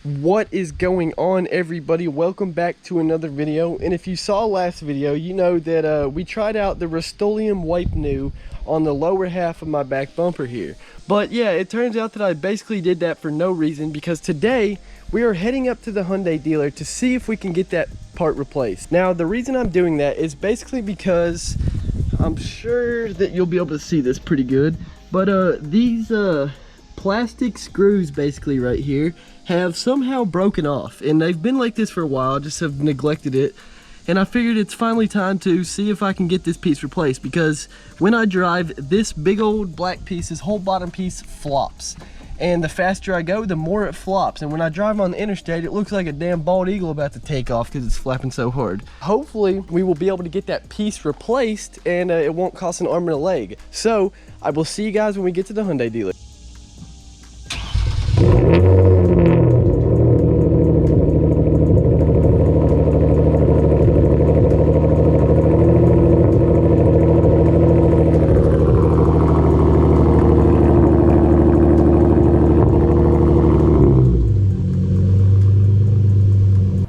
What is going on, everybody? Welcome back to another video. And if you saw last video, you know that we tried out the Rust-Oleum Wipe New on the lower half of my back bumper here. But yeah, it turns out that I basically did that for no reason, because today we are heading up to the Hyundai dealer to see if we can get that part replaced. Now, the reason I'm doing that is basically because I'm sure that you'll be able to see this pretty good, but these plastic screws basically right here have somehow broken off, and they've been like this for a while. I just have neglected it, and I figured it's finally time to see if I can get this piece replaced, because when I drive, this big old black piece, this whole bottom piece flops, and the faster I go, the more it flops. And when I drive on the interstate, it looks like a damn bald eagle about to take off because it's flapping so hard. Hopefully we will be able to get that piece replaced, and it won't cost an arm and a leg. So I will see you guys when we get to the Hyundai dealer.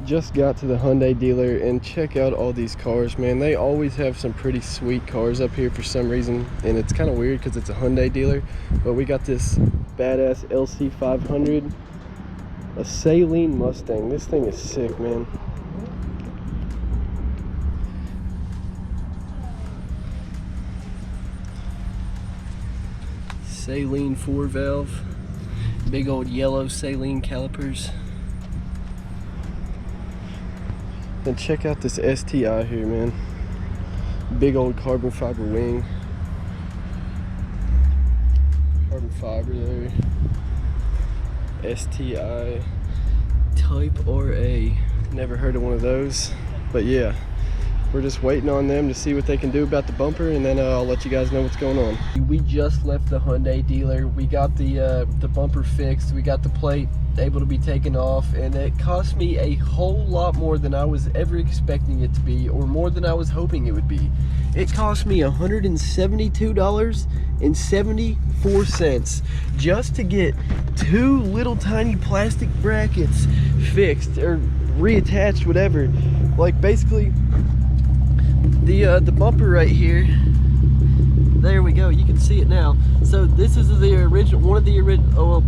Just got to the Hyundai dealer, and check out all these cars, man. They always have some pretty sweet cars up here for some reason, and it's kind of weird because it's a Hyundai dealer. But we got this badass LC500, a Saleen Mustang. This thing is sick, man. Saleen 4-valve, big old yellow Saleen calipers. And check out this STI here, man. Big old carbon fiber wing. Carbon fiber there. STI Type RA. Never heard of one of those. But yeah, we're just waiting on them to see what they can do about the bumper, and then I'll let you guys know what's going on. We just left the Hyundai dealer. We got the bumper fixed. We got the plate able to be taken off, and it cost me a whole lot more than I was ever expecting it to be, or more than I was hoping it would be. It cost me $172.74 just to get two little tiny plastic brackets fixed or reattached, whatever. Like basically the bumper right here, there we go, you can see it now. So this is the original, one of the original,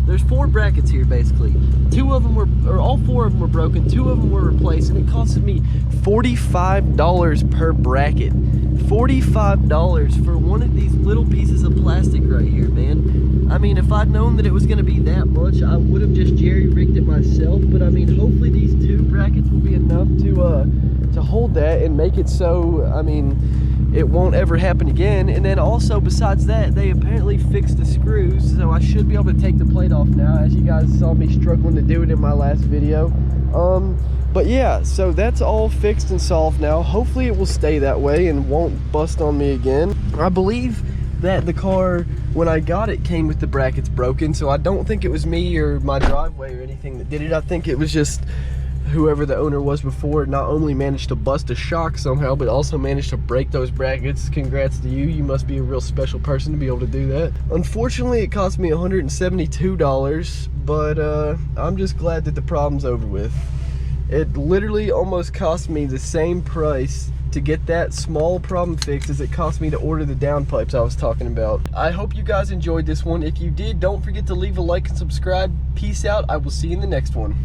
there's four brackets here basically. Two of them were, or all four of them were broken, two of them were replaced, and it costed me $45 per bracket. $45 for one of these little pieces of plastic right here, man. I mean, if I'd known that it was gonna be that much, I would have just jerry-rigged it myself, but I mean, hopefully these two brackets will be enough to hold that and make it so, I mean, it won't ever happen again. And then also, besides that, they apparently fixed the screws, so I should be able to take the plate off now, as you guys saw me struggling to do it in my last video. But yeah, so that's all fixed and solved now. Hopefully it will stay that way and won't bust on me again. I believe that the car, when I got it, came with the brackets broken, so I don't think it was me or my driveway or anything that did it. I think it was just whoever the owner was before not only managed to bust a shock somehow, but also managed to break those brackets. Congrats to you. You must be a real special person to be able to do that. Unfortunately, it cost me $172, but I'm just glad that the problem's over with. It literally almost cost me the same price to get that small problem fixed as it cost me to order the downpipes I was talking about. I hope you guys enjoyed this one. If you did, don't forget to leave a like and subscribe. Peace out. I will see you in the next one.